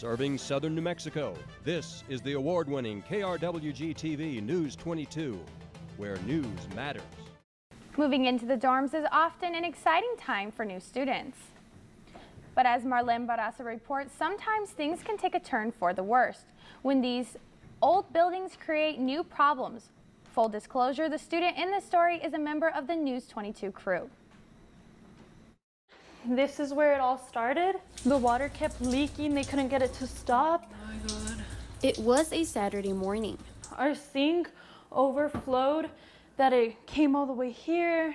Serving southern New Mexico, this is the award-winning KRWG-TV News 22, where news matters. Moving into the dorms is often an exciting time for new students. But as Marlene Barraza reports, sometimes things can take a turn for the worst when these old buildings create new problems. Full disclosure, the student in this story is a member of the News 22 crew. This is where it all started. The water kept leaking. They couldn't get it to stop. Oh my God. It was a Saturday morning. Our sink overflowed that it came all the way here,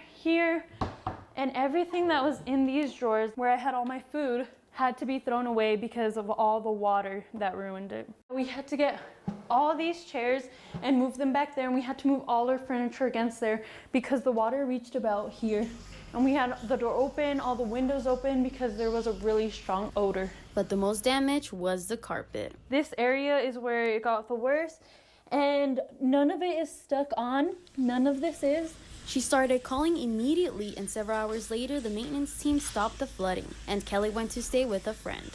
and everything that was in these drawers where I had all my food had to be thrown away because of all the water that ruined it. We had to get all these chairs and move them back there, and we had to move all our furniture against there because the water reached about here. And we had the door open, all the windows open because there was a really strong odor. But the most damage was the carpet. This area is where it got the worst, and none of it is stuck on. None of this is. She started calling immediately, and several hours later, the maintenance team stopped the flooding, and Kelly went to stay with a friend.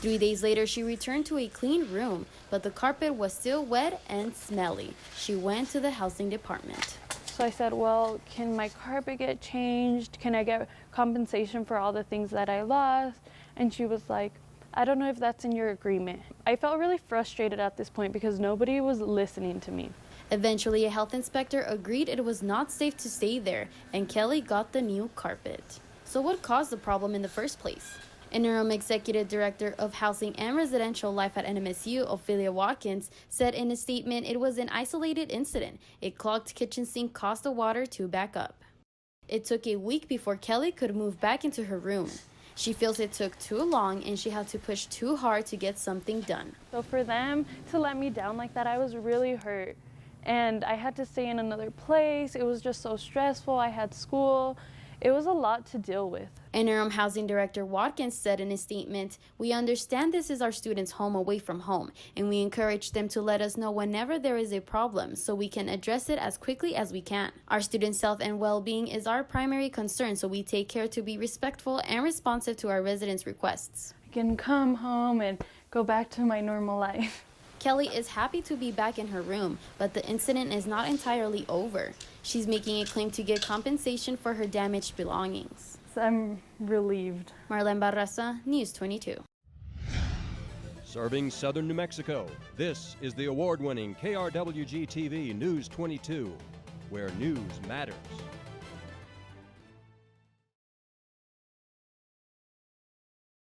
3 days later, she returned to a clean room, but the carpet was still wet and smelly. She went to the housing department. So I said, well, can my carpet get changed? Can I get compensation for all the things that I lost? And she was like, I don't know if that's in your agreement. I felt really frustrated at this point because nobody was listening to me. Eventually, a health inspector agreed it was not safe to stay there, and Kelly got the new carpet. So what caused the problem in the first place? Interim Executive Director of Housing and Residential Life at NMSU, Ophelia Watkins, said in a statement it was an isolated incident. A clogged kitchen sink caused the water to back up. It took a week before Kelly could move back into her room. She feels it took too long and she had to push too hard to get something done. So for them to let me down like that, I was really hurt. And I had to stay in another place. It was just so stressful. I had school. It was a lot to deal with. Interim Housing Director Watkins said in a statement, "We understand this is our students' home away from home, and we encourage them to let us know whenever there is a problem so we can address it as quickly as we can. Our students' health and well-being is our primary concern, so we take care to be respectful and responsive to our residents' requests." I can come home and go back to my normal life. Kelly is happy to be back in her room, but the incident is not entirely over. She's making a claim to get compensation for her damaged belongings. So I'm relieved. Marlene Barraza, News 22. Serving southern New Mexico, this is the award-winning KRWG-TV News 22, where news matters.